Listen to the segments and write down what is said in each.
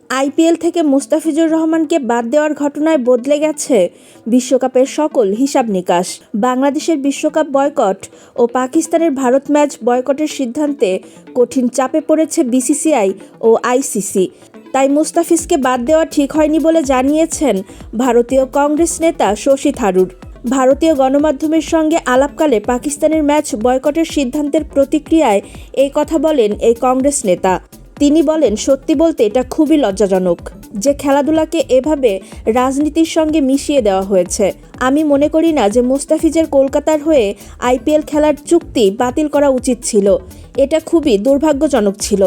IPL থেকে মুস্তাফিজুর রহমানকে বাদ দেওয়ার ঘটনায় বদলে গেছে বিশ্বকাপের সকল হিসাব নিকাশ। বাংলাদেশের বিশ্বকাপ বয়কট ও পাকিস্তানের ভারত ম্যাচ বয়কটের সিদ্ধান্তে কঠিন চাপে পড়েছে বিসিসিআই ও আইসিসি। তাই মুস্তাফিজকে বাদ দেওয়া ঠিক হয়নি বলে জানিয়েছেন ভারতীয় কংগ্রেস নেতা শশী থারুর। ভারতীয় গণমাধ্যমের সঙ্গে আলাপকালে পাকিস্তানের ম্যাচ বয়কটের সিদ্ধান্তের প্রতিক্রিয়ায় এই কথা বলেন এই কংগ্রেস নেতা। তিনি বলেন, সত্যি বলতে এটা খুবই লজ্জাজনক যে খেলাধুলাকে এভাবে রাজনীতির সঙ্গে মিশিয়ে দেওয়া হয়েছে। আমি মনে করি না যে মুস্তাফিজের কলকাতার হয়ে আইপিএল খেলার চুক্তি বাতিল করা উচিত ছিল। এটা খুবই দুর্ভাগ্যজনক ছিল।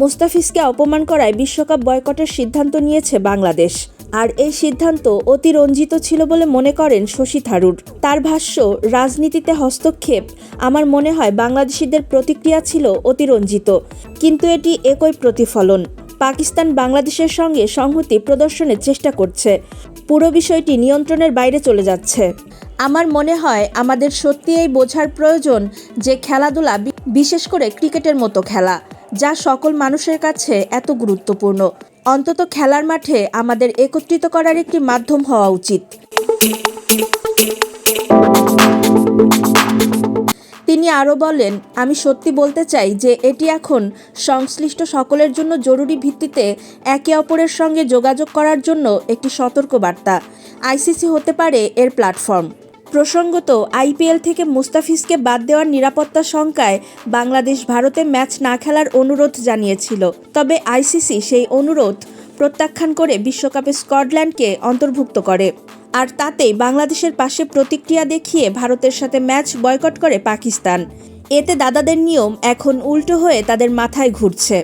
মুস্তাফিজকে অপমান করায় বিশ্বকাপ বয়কটের সিদ্ধান্ত নিয়েছে বাংলাদেশ। আর এই সিদ্ধান্ত অতিরঞ্জিত ছিল বলে মনে করেন শশী থারুর। তার ভাষ্য, রাজনীতিতে হস্তক্ষেপ আমার মনে হয় বাংলাদেশিদের প্রতিক্রিয়া ছিল অতিরঞ্জিত, কিন্তু এটি একই প্রতিফলন। পাকিস্তান বাংলাদেশের সঙ্গে সংহতি প্রদর্শনের চেষ্টা করছে। পুরো বিষয়টি নিয়ন্ত্রণের বাইরে চলে যাচ্ছে। আমার মনে হয় আমাদের সত্যি এই বোঝার প্রয়োজন যে খেলাধুলা, বিশেষ করে ক্রিকেটের মতো খেলা, যা সকল মানুষের কাছে এত গুরুত্বপূর্ণ, অন্তত খেলার মাঠে আমাদের একত্রিত করার একটি মাধ্যম হওয়া উচিত। তিনি আরও বলেন, আমি সত্যি বলতে চাই যে এটি এখন সংশ্লিষ্ট সকলের জন্য জরুরি ভিত্তিতে একে অপরের সঙ্গে যোগাযোগ করার জন্য একটি সতর্কবার্তা। আইসিসি হতে পারে এর প্ল্যাটফর্ম। প্রসঙ্গত, আইপিএল থেকে মুস্তাফিজকে বাদ দেওয়ার নিরাপত্তা শঙ্কায় বাংলাদেশ ভারতে ম্যাচ না খেলার অনুরোধ জানিয়েছিল। তবে আইসিসি সেই অনুরোধ প্রত্যাখ্যান করে বিশ্বকাপে স্কটল্যান্ডকে অন্তর্ভুক্ত করে। আর তাতেই বাংলাদেশের পাশে প্রতিক্রিয়া দেখিয়ে ভারতের সাথে ম্যাচ বয়কট করে পাকিস্তান। এতে দাদাদের নিয়ম এখন উল্টো হয়ে তাদের মাথায় ঘুরছে।